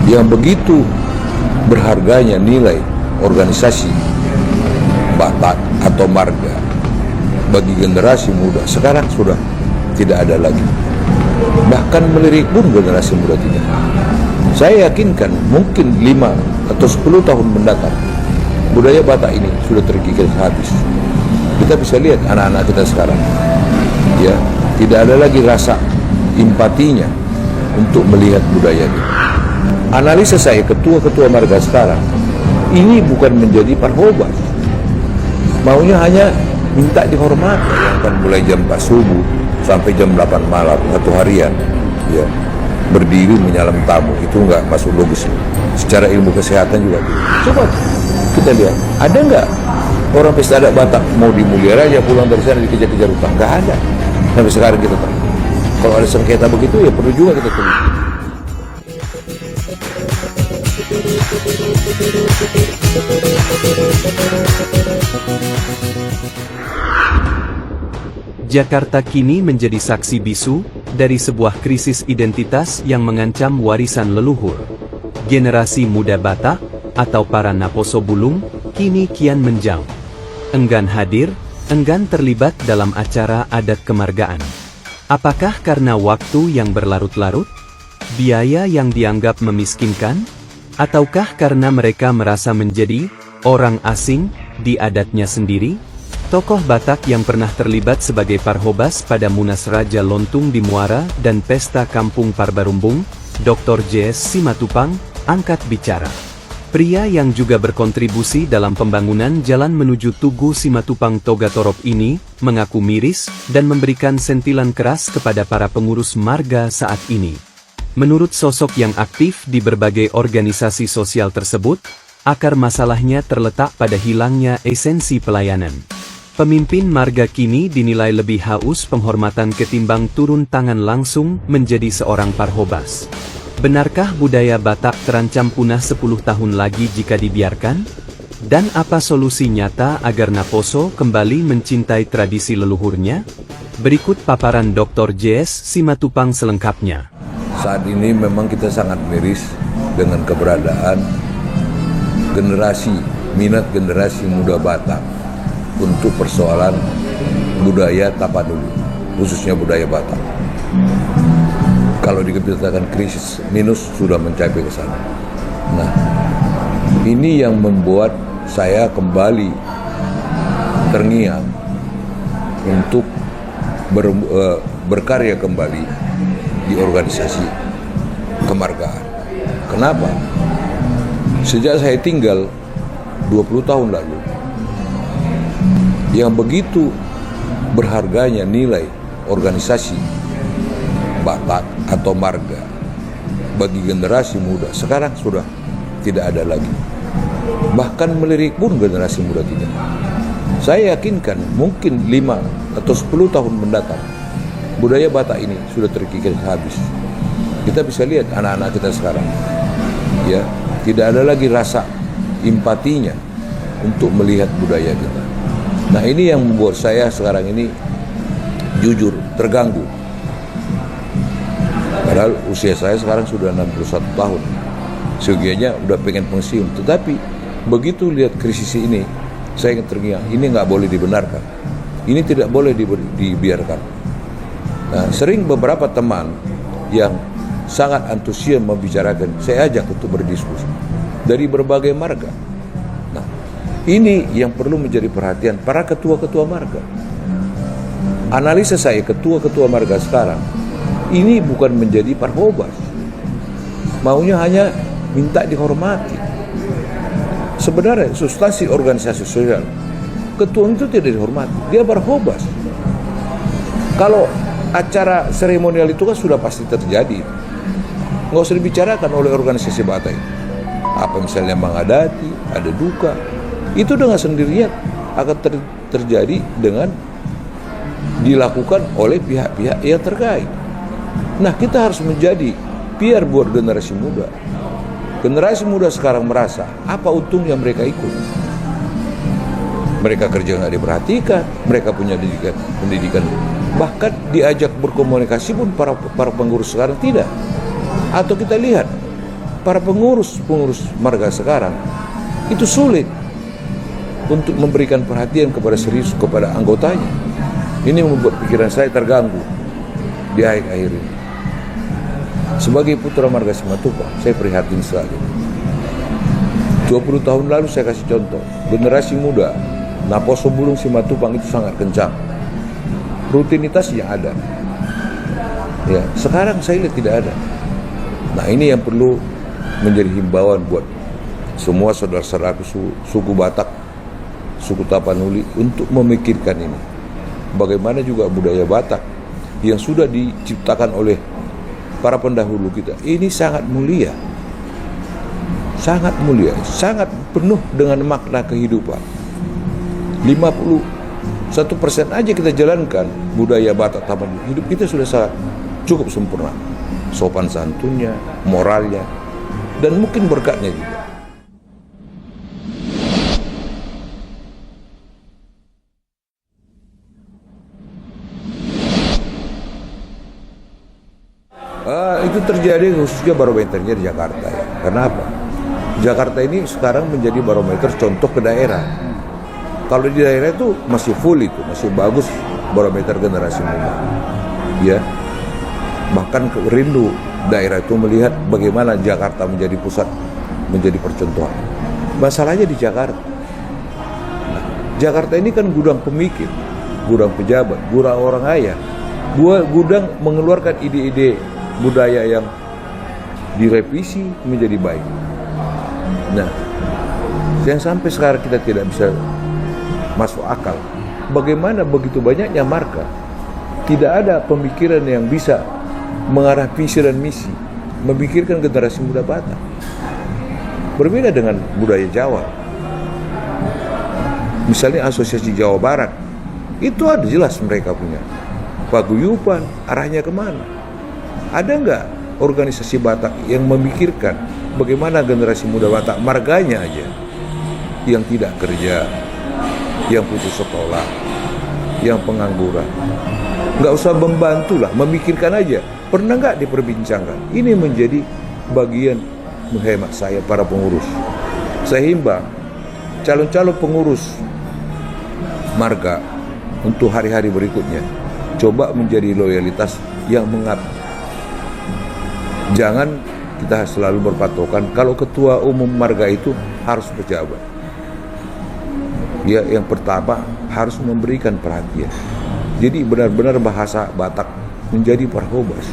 yang begitu berharganya nilai organisasi Batak atau marga bagi generasi muda sekarang sudah tidak ada lagi. Bahkan melirik pun generasi muda tidak. Saya yakinkan mungkin 5 atau 10 tahun mendatang budaya Batak ini sudah terkikis habis. Kita bisa lihat anak-anak kita sekarang, ya, tidak ada lagi rasa empatinya untuk melihat budaya ini. Analisa saya, ketua-ketua marga sekarang ini bukan menjadi parhobas, maunya hanya minta dihormati, yang kan mulai jam 4 subuh sampai jam 8 malam satu harian, ya, berdiri menyalam tamu. Itu nggak masuk logis secara ilmu kesehatan juga. Coba kita lihat, ada nggak orang pesta adat Batak mau dimulia aja pulang dari sana dikejar-kejar utang? Nggak ada. Sampai sekarang kita tahu. Kalau ada sengketa begitu ya perlu juga kita teliti. Jakarta kini menjadi saksi bisu dari sebuah krisis identitas yang mengancam warisan leluhur. Generasi muda Batak atau para Naposo Bulung kini kian menjauh. Enggan hadir, enggan terlibat dalam acara adat kemargaan. Apakah karena waktu yang berlarut-larut? Biaya yang dianggap memiskinkan? Ataukah karena mereka merasa menjadi orang asing di adatnya sendiri? Tokoh Batak yang pernah terlibat sebagai parhobas pada Munas Raja Lontung di Muara dan Pesta Kampung Parbarumbung, Dr. J.S. Simatupang, angkat bicara. Pria yang juga berkontribusi dalam pembangunan jalan menuju Tugu Simatupang Togatorop ini, mengaku miris dan memberikan sentilan keras kepada para pengurus marga saat ini. Menurut sosok yang aktif di berbagai organisasi sosial tersebut, akar masalahnya terletak pada hilangnya esensi pelayanan. Pemimpin marga kini dinilai lebih haus penghormatan ketimbang turun tangan langsung menjadi seorang parhobas. Benarkah budaya Batak terancam punah 10 tahun lagi jika dibiarkan? Dan apa solusi nyata agar Naposo kembali mencintai tradisi leluhurnya? Berikut paparan Dr. J.S. Simatupang selengkapnya. Saat ini memang kita sangat miris dengan keberadaan minat generasi muda Batak untuk persoalan budaya Tapanuli, khususnya budaya Batak. Kalau dikatakan krisis minus sudah mencapai ke sana. Nah, ini yang membuat saya kembali terngiang untuk berkarya kembali di organisasi kemargaan. Kenapa? Sejak saya tinggal 20 tahun lalu, yang begitu berharganya nilai organisasi Batak atau marga bagi generasi muda sekarang sudah tidak ada lagi. Bahkan melirik pun generasi muda tidak. Saya yakinkan mungkin 5 atau 10 tahun mendatang budaya Batak ini sudah terkikis habis. Kita bisa lihat anak-anak kita sekarang, ya, tidak ada lagi rasa empatinya untuk melihat budaya kita. Nah, ini yang membuat saya sekarang ini jujur terganggu. Padahal usia saya sekarang sudah 61 tahun. Seyogianya udah pengen pensiun. Tetapi begitu lihat krisis ini, saya terngiang. Ini nggak boleh dibenarkan. Ini tidak boleh dibiarkan. Nah, sering beberapa teman yang sangat antusias membicarakan, saya ajak untuk berdiskusi dari berbagai marga. Nah, ini yang perlu menjadi perhatian para ketua-ketua marga. Analisa saya, ketua-ketua marga sekarang ini bukan menjadi parhobas, maunya hanya minta dihormati. Sebenarnya substansi organisasi sosial, ketua itu tidak dihormati, dia parhobas. Kalau acara seremonial itu kan sudah pasti terjadi, nggak usah dibicarakan oleh organisasi Batak. Apa misalnya mengadati, ada duka, itu dengan sendirinya akan terjadi dengan dilakukan oleh pihak-pihak yang terkait. Nah, kita harus menjadi piar buat generasi muda. Generasi muda sekarang merasa apa untungnya mereka ikut. Mereka kerja nggak diperhatikan, mereka punya pendidikan, bahkan diajak berkomunikasi pun para pengurus sekarang tidak. Atau kita lihat para pengurus marga sekarang itu sulit untuk memberikan perhatian kepada serius kepada anggotanya. Ini membuat pikiran saya terganggu di akhir-akhir ini. Sebagai putra marga Simatupang, saya prihatin sekali. 20 tahun lalu saya kasih contoh, generasi muda Naposo Bulung Simatupang itu sangat kencang, rutinitasnya ada. Ya, sekarang saya lihat tidak ada. Nah, ini yang perlu menjadi himbauan buat semua saudara-saudaraku suku Batak, suku Tapanuli untuk memikirkan ini. Bagaimana juga budaya Batak yang sudah diciptakan oleh para pendahulu kita. Ini sangat mulia, sangat penuh dengan makna kehidupan. 51% aja kita jalankan budaya Batak Tapanuli, hidup kita sudah sangat cukup sempurna. Sopan santunnya, moralnya, dan mungkin berkatnya juga. Itu terjadi khususnya barometernya di Jakarta ya. Kenapa? Jakarta ini sekarang menjadi barometer contoh ke daerah. Kalau di daerah itu masih full, itu masih bagus barometer generasi muda. Ya, bahkan rindu daerah itu melihat bagaimana Jakarta menjadi pusat, menjadi percontohan. Masalahnya di Jakarta. Nah, Jakarta ini kan gudang pemikir, gudang pejabat, gudang orang kaya, gudang mengeluarkan ide-ide budaya yang direvisi menjadi baik. Nah, yang sampai sekarang kita tidak bisa masuk akal. Bagaimana begitu banyaknya marga, tidak ada pemikiran yang bisa mengarah visi dan misi, memikirkan generasi muda Batak. Berbeda dengan budaya Jawa. Misalnya Asosiasi Jawa Barat, itu ada jelas mereka punya paguyuban, arahnya kemana. Ada nggak organisasi Batak yang memikirkan bagaimana generasi muda Batak, marganya aja, yang tidak kerja, yang putus sekolah, yang pengangguran, nggak usah membantu lah, memikirkan aja. Pernah nggak diperbincangkan? Ini menjadi bagian menghemat saya para pengurus. Saya himbau calon-calon pengurus marga untuk hari-hari berikutnya, coba menjadi loyalitas yang mengabdi. Jangan kita selalu berpatokan kalau ketua umum marga itu harus pejabat. Ya, yang pertama harus memberikan perhatian. Jadi benar-benar bahasa Batak menjadi parhobas.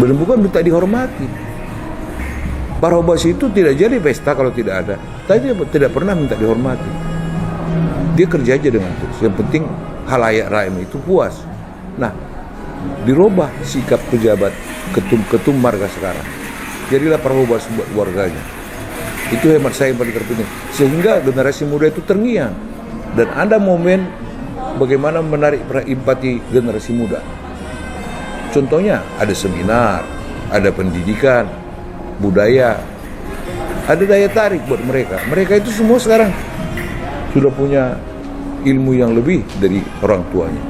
Bukan minta dihormati. Parhobas itu tidak jadi pesta kalau tidak ada. Tadi tidak pernah minta dihormati. Dia kerja aja dengan terus. Yang penting halayak rakyat itu puas. Nah, dirubah sikap pejabat ketum marga sekarang. Jadilah parhobas buat warganya. Itu hemat saya yang paling terpenting. Sehingga generasi muda itu terngiang. Dan ada momen bagaimana menarik empati generasi muda. Contohnya ada seminar, ada pendidikan, budaya, ada daya tarik buat mereka. Mereka itu semua sekarang sudah punya ilmu yang lebih dari orang tuanya.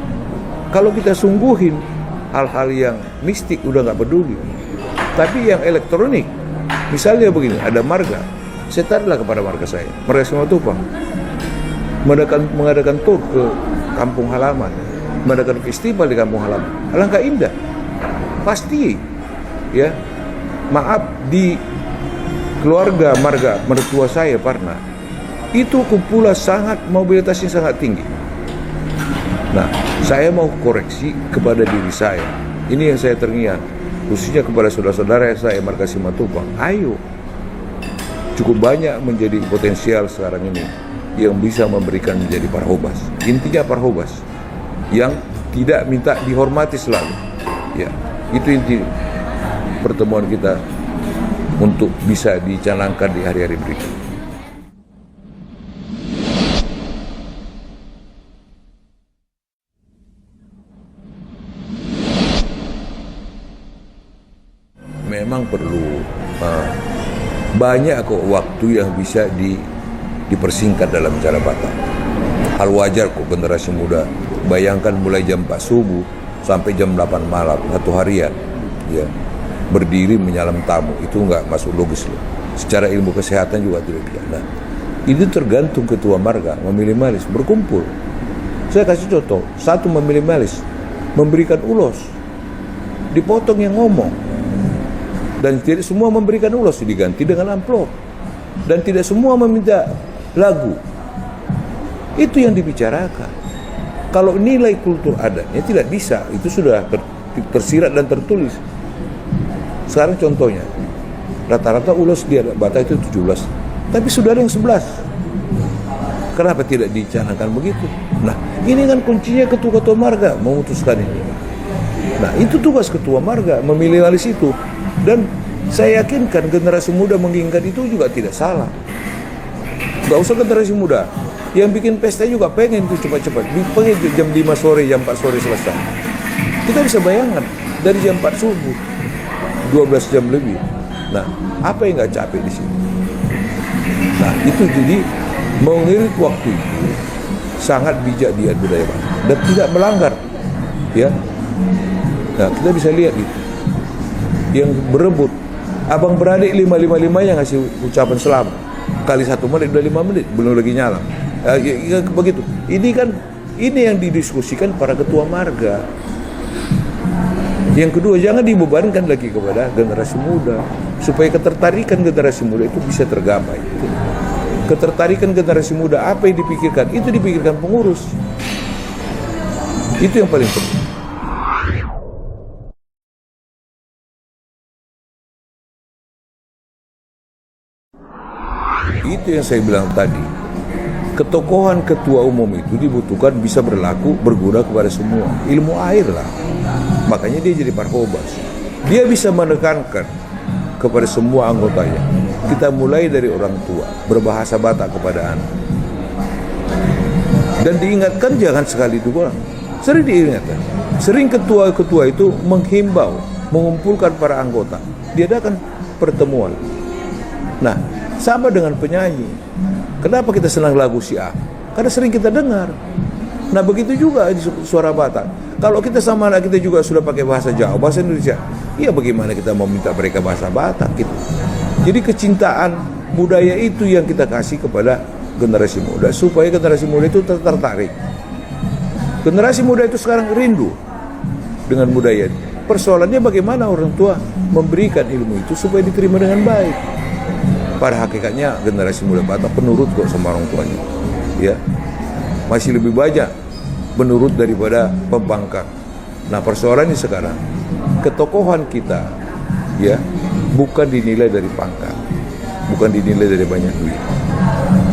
Kalau kita sungguhin hal-hal yang mistik udah nggak peduli. Tapi yang elektronik, misalnya begini, ada marga, saya tarilah kepada marga saya, marga Simatupang, mengadakan tur ke kampung halaman, mengadakan festival di kampung halaman, alangkah indah. Pasti, ya, maaf, di keluarga marga mertua saya pernah, itu kumpulan sangat, mobilitasnya sangat tinggi. Nah, saya mau koreksi kepada diri saya. Ini yang saya terngiang, khususnya kepada saudara-saudara saya marga Simatupang. Ayo, cukup banyak menjadi potensial sekarang ini yang bisa memberikan menjadi parhobas. Intinya parhobas yang tidak minta dihormati selalu. Ya, itu inti pertemuan kita untuk bisa dicanangkan di hari-hari berikut. Memang perlu banyak kok waktu yang bisa dipersingkat dalam cara Batak. Hal wajar kok generasi muda. Bayangkan mulai jam 4 subuh sampai jam 8 malam, satu harian. Ya. berdiri menyalam tamu, itu nggak masuk logis loh. Secara ilmu kesehatan juga tidak bisa. Nah, itu tergantung ketua marga memilih majelis berkumpul. Saya kasih contoh, satu memilih majelis memberikan ulos, dipotong yang ngomong, dan tidak semua memberikan ulos, diganti dengan amplop, dan tidak semua meminta lagu. Itu yang dibicarakan. Kalau nilai kultur adatnya tidak bisa, itu sudah tersirat dan tertulis. Sekarang contohnya, rata-rata ulos di adat Batak itu 17, tapi sudah ada yang 11. Kenapa tidak dicanangkan begitu? Nah, ini kan kuncinya ketua-ketua marga memutuskan ini. Nah, itu tugas ketua marga, memilih majelis itu. Dan saya yakinkan generasi muda menginginkan itu juga tidak salah. Gak usah generasi muda, yang bikin pesta juga pengen itu cepat-cepat, pengen jam 5 sore, jam 4 sore selesai. Kita bisa bayangkan, dari jam 4 subuh 12 jam lebih. Nah, apa yang nggak capek di sini? Nah, itu jadi mengirit waktu itu sangat bijak dia budaya Batak dan tidak melanggar, ya. Nah, kita bisa lihat itu yang berebut abang beradik 555 yang ngasih ucapan selamat kali 1 menit udah 5 menit belum lagi nyala. Ya, begitu. Ini kan yang didiskusikan para ketua marga. Yang kedua, jangan dibebankan lagi kepada generasi muda, supaya ketertarikan generasi muda itu bisa tergapai. Ketertarikan generasi muda, apa yang dipikirkan? Itu dipikirkan pengurus. Itu yang paling penting. Itu yang saya bilang tadi. Ketokohan ketua umum itu dibutuhkan bisa berlaku, berguna kepada semua. Ilmu air lah. Makanya dia jadi Parkobas. Dia bisa menekankan kepada semua anggotanya. Kita mulai dari orang tua, berbahasa Batak kepada anak. Dan diingatkan jangan sekali itu kurang. Sering diingatkan. Sering ketua-ketua itu menghimbau, mengumpulkan para anggota. Diadakan pertemuan. Nah, sama dengan penyanyi. Kenapa kita senang lagu si A? Karena sering kita dengar. Nah, begitu juga di suara Batak. Kalau kita sama anak kita juga sudah pakai bahasa Jawa, bahasa Indonesia, ya bagaimana kita mau minta mereka bahasa Batak gitu. Jadi kecintaan budaya itu yang kita kasih kepada generasi muda, supaya generasi muda itu tertarik. Generasi muda itu sekarang rindu dengan budaya. Persoalannya bagaimana orang tua memberikan ilmu itu supaya diterima dengan baik. Pada hakikatnya generasi muda Batak penurut kok sama orang tuanya, ya masih lebih banyak menurut daripada pembangkang. Nah, persoalannya sekarang ketokohan kita, ya bukan dinilai dari pangkat, bukan dinilai dari banyak duit.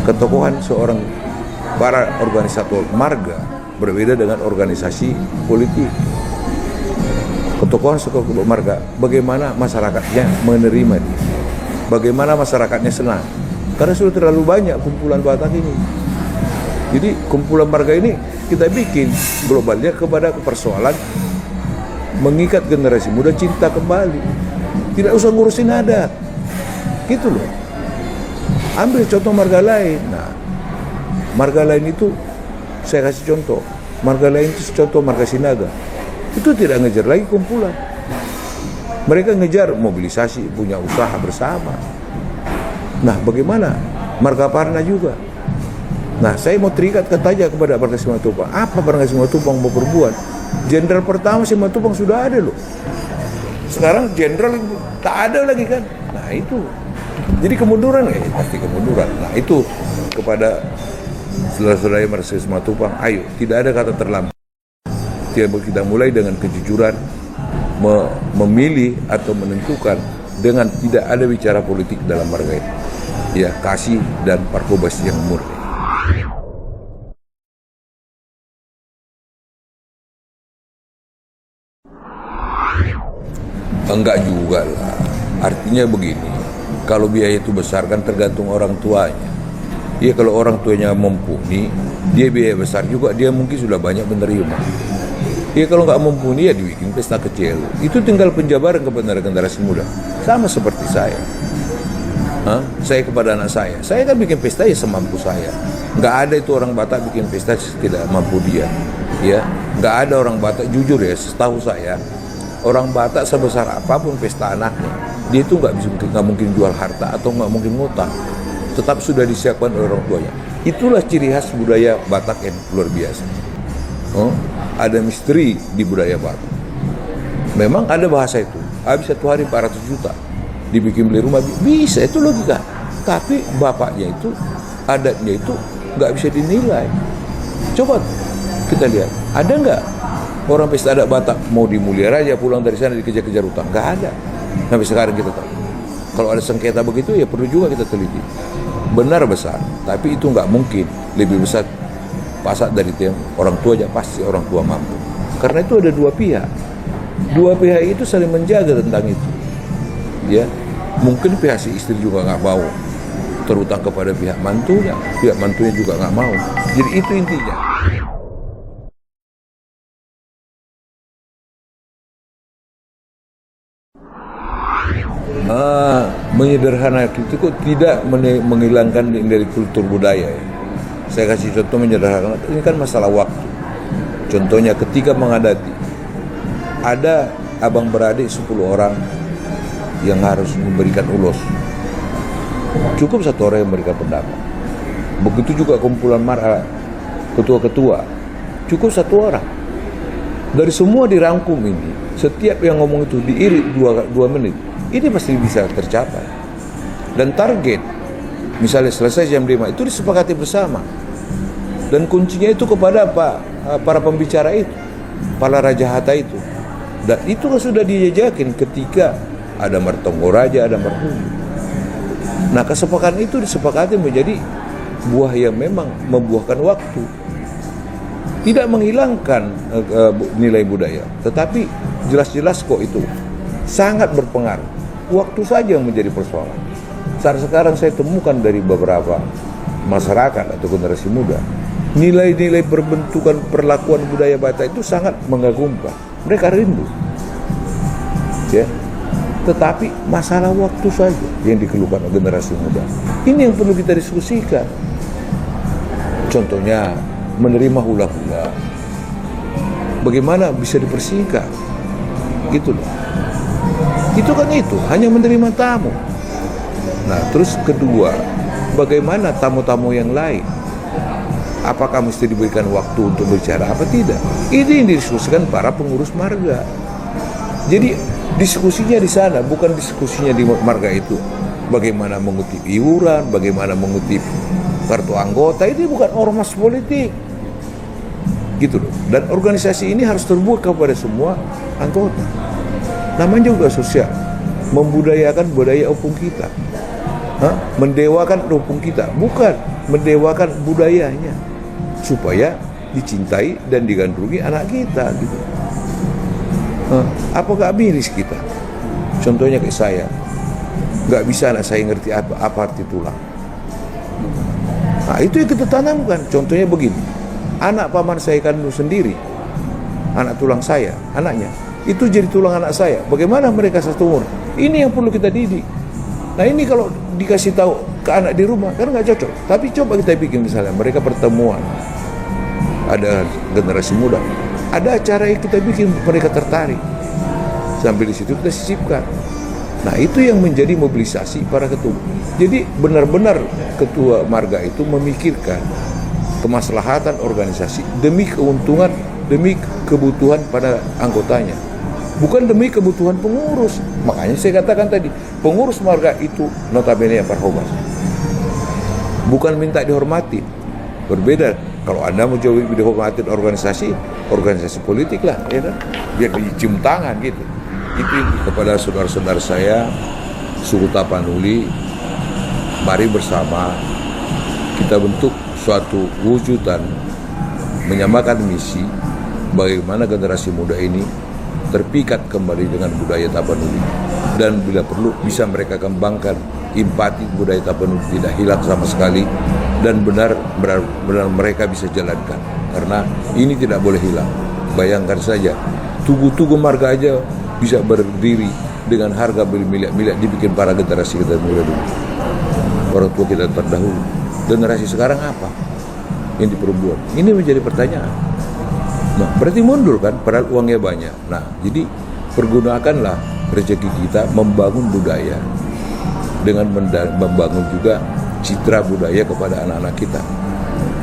Ketokohan seorang para organisator marga berbeda dengan organisasi politik. Ketokohan seorang marga, bagaimana masyarakatnya menerima dia. Bagaimana masyarakatnya senang. Karena sudah terlalu banyak kumpulan Batak ini. Jadi kumpulan marga ini kita bikin globalnya kepada persoalan mengikat generasi muda cinta kembali. Tidak usah ngurusin adat. Gitu loh. Ambil contoh marga lain. Nah, marga lain itu saya kasih contoh. Marga lain itu contoh marga Sinaga. Itu tidak ngejar lagi kumpulan. Mereka ngejar mobilisasi, punya usaha bersama. Nah, bagaimana? Marga Parna juga. Nah, saya mau terikat kata kepada Marga Simatupang. Apa Marga Simatupang mau berbuat? Jenderal pertama Simatupang sudah ada loh. Sekarang jenderal tak ada lagi kan? Nah, itu. Jadi kemunduran ya? Pasti kemunduran. Nah, itu kepada saudara-saudara Marga Simatupang, ayo, tidak ada kata terlambat. Kita mulai dengan kejujuran, memilih atau menentukan dengan tidak ada bicara politik dalam marga itu. Ya, kasih dan Parkobas yang murni. Enggak juga lah. Artinya begini, kalau biaya itu besar kan tergantung orang tuanya. Ya, kalau orang tuanya mumpuni, dia biaya besar juga, dia mungkin sudah banyak menerima. Ya, kalau nggak mumpuni ya dibikin pesta kecil. Itu tinggal penjabaran kepada generasi muda. Sama seperti saya. Saya kepada anak saya kan bikin pesta ya semampu saya. Nggak ada itu orang Batak bikin pesta tidak mampu dia. Ya, nggak ada orang Batak, jujur ya, setahu saya Orang Batak sebesar apapun pesta anaknya, dia itu nggak mungkin jual harta atau nggak mungkin ngutang, tetap sudah disiapkan oleh orang tuanya. Itulah ciri khas budaya Batak yang luar biasa. Ada misteri di budaya Batak. Memang ada bahasa itu, habis 1 hari 400 juta dibikin beli rumah, bisa, itu logika. Tapi bapaknya itu, adatnya itu nggak bisa dinilai. Coba kita lihat, ada nggak orang pesta adat Batak mau di Mulia Raja pulang dari sana dikejar-kejar utang? Nggak ada. Sampai sekarang kita tahu. Kalau ada sengketa begitu ya perlu juga kita teliti. Benar besar, tapi itu nggak mungkin lebih besar pasak dari orang tua aja, pasti orang tua mampu. Karena itu ada dua pihak. Dua pihak itu saling menjaga tentang itu. Ya, mungkin pihak si istri juga nggak mau terutang kepada pihak mantunya juga nggak mau. Jadi itu intinya. Menyederhanakan itu kok tidak menghilangkan dari kultur budaya ya. Saya kasih contoh menyederhanakan, ini kan masalah waktu. Contohnya ketika mengadati, ada abang beradik 10 orang yang harus memberikan ulos. Cukup 1 orang yang memberikan pendapat. Begitu juga kumpulan ketua-ketua, cukup 1 orang. Dari semua dirangkum ini, setiap yang ngomong itu diirit 2 menit, ini pasti bisa tercapai. Dan target, misalnya selesai jam 5, itu disepakati bersama. Dan kuncinya itu kepada para pembicara itu, para raja hata itu. Dan itu sudah dijajakin ketika ada Martonggo Raja, ada Marhum. Nah, kesepakatan itu disepakati menjadi buah yang memang membuahkan waktu. Tidak menghilangkan nilai budaya, tetapi jelas-jelas kok itu sangat berpengaruh. Waktu saja yang menjadi persoalan. Saat sekarang saya temukan dari beberapa masyarakat atau generasi muda, nilai-nilai perbentukan perlakuan budaya Batak itu sangat mengagumkan. Mereka rindu. Ya. Tetapi masalah waktu saja yang dikeluhkan oleh generasi muda. Ini yang perlu kita diskusikan. Contohnya menerima hula-hula. Bagaimana bisa dipersingkat? Gitu loh. Itu kan itu, hanya menerima tamu. Nah, terus kedua, bagaimana tamu-tamu yang lain? Apakah mesti diberikan waktu untuk bicara apa tidak? Ini yang didiskusikan para pengurus marga. Jadi diskusinya di sana, bukan diskusinya di marga itu. Bagaimana mengutip iuran, bagaimana mengutip kartu anggota, itu bukan ormas politik. Gitu loh. Dan organisasi ini harus terbuka kepada semua anggota. Namanya juga sosial, membudayakan budaya opung kita, mendewakan opung kita, bukan mendewakan budayanya, supaya dicintai dan digandrungi anak kita. Gitu. Apa gak miris kita? Contohnya kayak saya, gak bisa anak saya ngerti apa arti tulang. Nah, itu yang kita tanamkan. Contohnya begini, anak paman saya kandung sendiri, anak tulang saya, anaknya itu jadi tulang anak saya. Bagaimana mereka satu umur? Ini yang perlu kita didik. Nah, ini kalau dikasih tahu ke anak di rumah kan nggak cocok. Tapi coba kita bikin misalnya mereka pertemuan, ada generasi muda, ada acara yang kita bikin mereka tertarik. Sampai di situ kita sisipkan. Nah, itu yang menjadi mobilisasi para ketua. Jadi benar-benar ketua marga itu memikirkan kemaslahatan organisasi demi keuntungan, demi kebutuhan pada anggotanya. Bukan demi kebutuhan pengurus. Makanya saya katakan tadi, pengurus marga itu notabene yang terhormat. Bukan minta dihormati. Berbeda kalau Anda mau jauh dihormati organisasi politik lah, ya kan? Biar dicium tangan gitu. Itu kepada saudara-saudara saya, suku Tapanuli, mari bersama kita bentuk suatu wujudan menyamakan misi bagaimana generasi muda ini terpikat kembali dengan budaya Tapanuli, dan bila perlu bisa mereka kembangkan empati budaya Tapanuli tidak hilang sama sekali, dan benar mereka bisa jalankan, karena ini tidak boleh hilang. Bayangkan saja, tugu-tugu marga aja bisa berdiri dengan harga bermiliar-miliar dibikin para generasi kita muda dulu, orang tua kita terdahulu. Generasi sekarang apa yang diperbuat? Ini menjadi pertanyaan. Nah, berarti mundur kan, padahal uangnya banyak. Nah, jadi pergunakanlah rezeki kita membangun budaya dengan membangun juga citra budaya kepada anak-anak kita.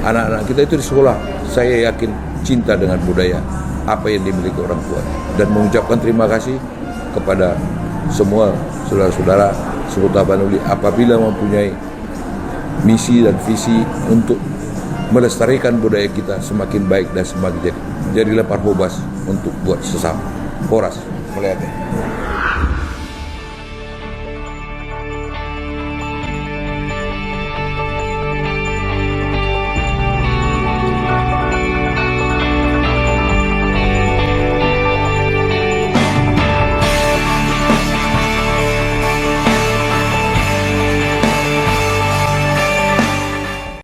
Anak-anak kita itu di sekolah, saya yakin cinta dengan budaya apa yang dimiliki orang tua, dan mengucapkan terima kasih kepada semua saudara-saudara suku Tapanuli apabila mempunyai misi dan visi untuk melestarikan budaya kita semakin baik dan semakin jadilah parhobas untuk buat sesama. Horas melihatnya.